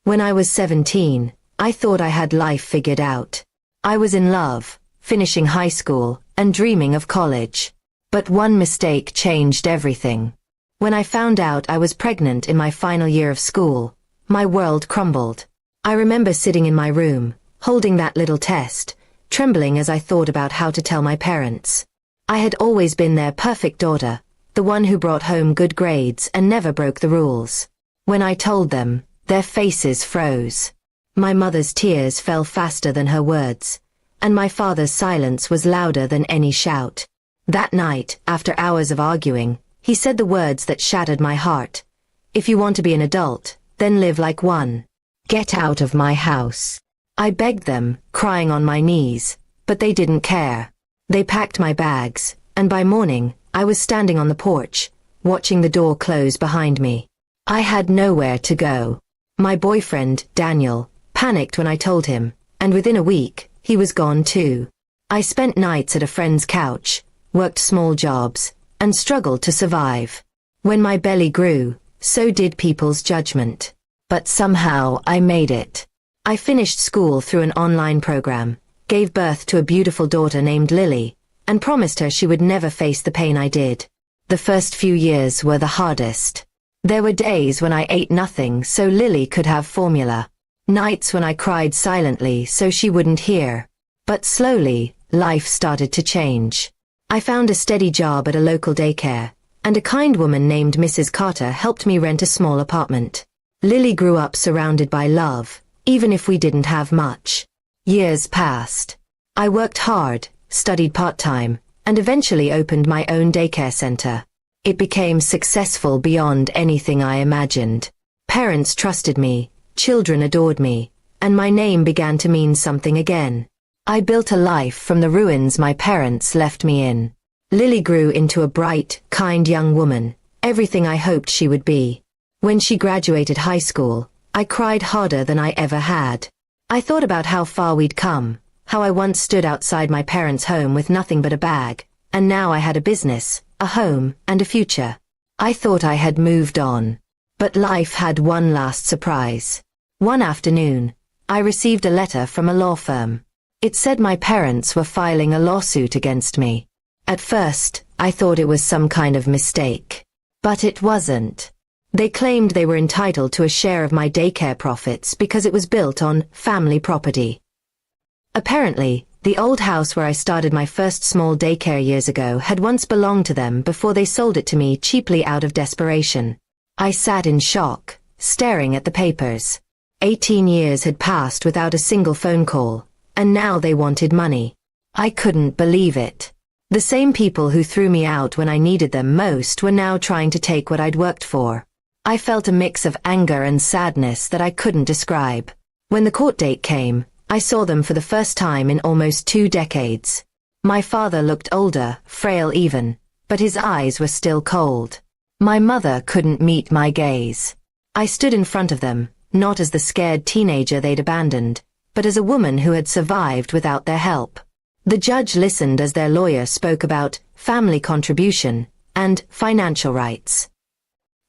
When I was 17, I thought I had life figured out. I was in love, finishing high school, and dreaming of college. But one mistake changed everything. When I found out I was pregnant in my final year of school, my world crumbled. I remember sitting in my room, holding that little test, trembling as I thought about how to tell my parents. I had always been their perfect daughter, the one who brought home good grades and never broke the rules. When I told them, their faces froze. My mother's tears fell faster than her words, and my father's silence was louder than any shout. That night, after hours of arguing, he said the words that shattered my heart. "If you want to be an adult, then live like one. Get out of my house." I begged them, crying on my knees, but they didn't care. They packed my bags, and by morning, I was standing on the porch, watching the door close behind me. I had nowhere to go. My boyfriend, Daniel, panicked when I told him, and within a week, he was gone too. I spent nights at a friend's couch, worked small jobs, and struggled to survive. When my belly grew, so did people's judgment. But somehow I made it. I finished school through an online program, gave birth to a beautiful daughter named Lily, and promised her she would never face the pain I did. The first few years were the hardest. There were days when I ate nothing so Lily could have formula. Nights when I cried silently so she wouldn't hear. But slowly, life started to change. I found a steady job at a local daycare, and a kind woman named Mrs. Carter helped me rent a small apartment. Lily grew up surrounded by love, even if we didn't have much. Years passed. I worked hard, studied part-time, and eventually opened my own daycare center. It became successful beyond anything I imagined. Parents trusted me, children adored me, and my name began to mean something again. I built a life from the ruins my parents left me in. Lily grew into a bright, kind young woman, everything I hoped she would be. When she graduated high school, I cried harder than I ever had. I thought about how far we'd come, how I once stood outside my parents' home with nothing but a bag, and now I had a business, a home, and a future. I thought I had moved on. But life had one last surprise. One afternoon, I received a letter from a law firm. It said my parents were filing a lawsuit against me. At first, I thought it was some kind of mistake. But it wasn't. They claimed they were entitled to a share of my daycare profits because it was built on family property. Apparently, the old house where I started my first small daycare years ago had once belonged to them before they sold it to me cheaply out of desperation. I sat in shock, staring at the papers. 18 years had passed without a single phone call, and now they wanted money. I couldn't believe it. The same people who threw me out when I needed them most were now trying to take what I'd worked for. I felt a mix of anger and sadness that I couldn't describe. When the court date came, I saw them for the first time in almost 2 decades. My father looked older, frail even, but his eyes were still cold. My mother couldn't meet my gaze. I stood in front of them, not as the scared teenager they'd abandoned, but as a woman who had survived without their help. The judge listened as their lawyer spoke about family contribution and financial rights.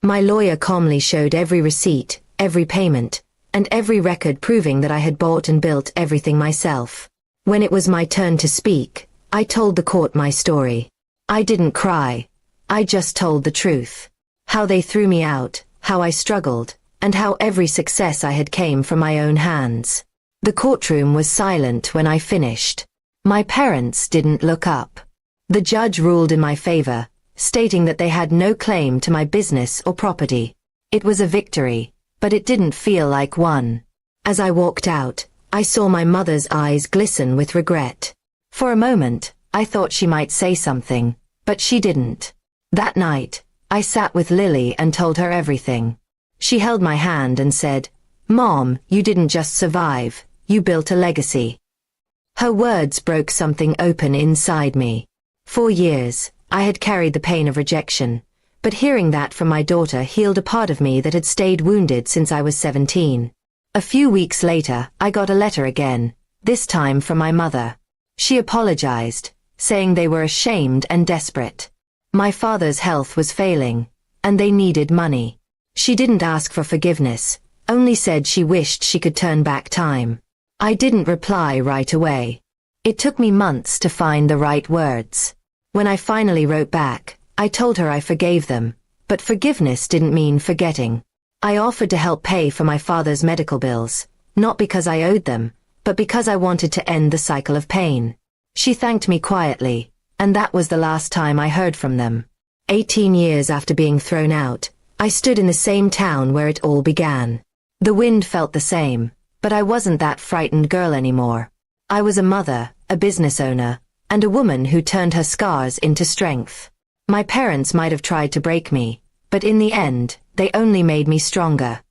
My lawyer calmly showed every receipt, every payment, and every record proving that I had bought and built everything myself. When it was my turn to speak, I told the court my story. I didn't cry. I just told the truth. How they threw me out, how I struggled, and how every success I had came from my own hands. The courtroom was silent when I finished. My parents didn't look up. The judge ruled in my favor, stating that they had no claim to my business or property. It was a victory, but it didn't feel like one. As I walked out, I saw my mother's eyes glisten with regret. For a moment, I thought she might say something, but she didn't. That night, I sat with Lily and told her everything. She held my hand and said, "Mom, you didn't just survive, you built a legacy." Her words broke something open inside me. For years, I had carried the pain of rejection, but hearing that from my daughter healed a part of me that had stayed wounded since I was 17. A few weeks later, I got a letter again, this time from my mother. She apologized, saying they were ashamed and desperate. My father's health was failing, and they needed money. She didn't ask for forgiveness, only said she wished she could turn back time. I didn't reply right away. It took me months to find the right words. When I finally wrote back, I told her I forgave them, but forgiveness didn't mean forgetting. I offered to help pay for my father's medical bills, not because I owed them, but because I wanted to end the cycle of pain. She thanked me quietly, and that was the last time I heard from them. 18 years after being thrown out, I stood in the same town where it all began. The wind felt the same, but I wasn't that frightened girl anymore. I was a mother, a business owner, and a woman who turned her scars into strength. My parents might have tried to break me, but in the end, they only made me stronger.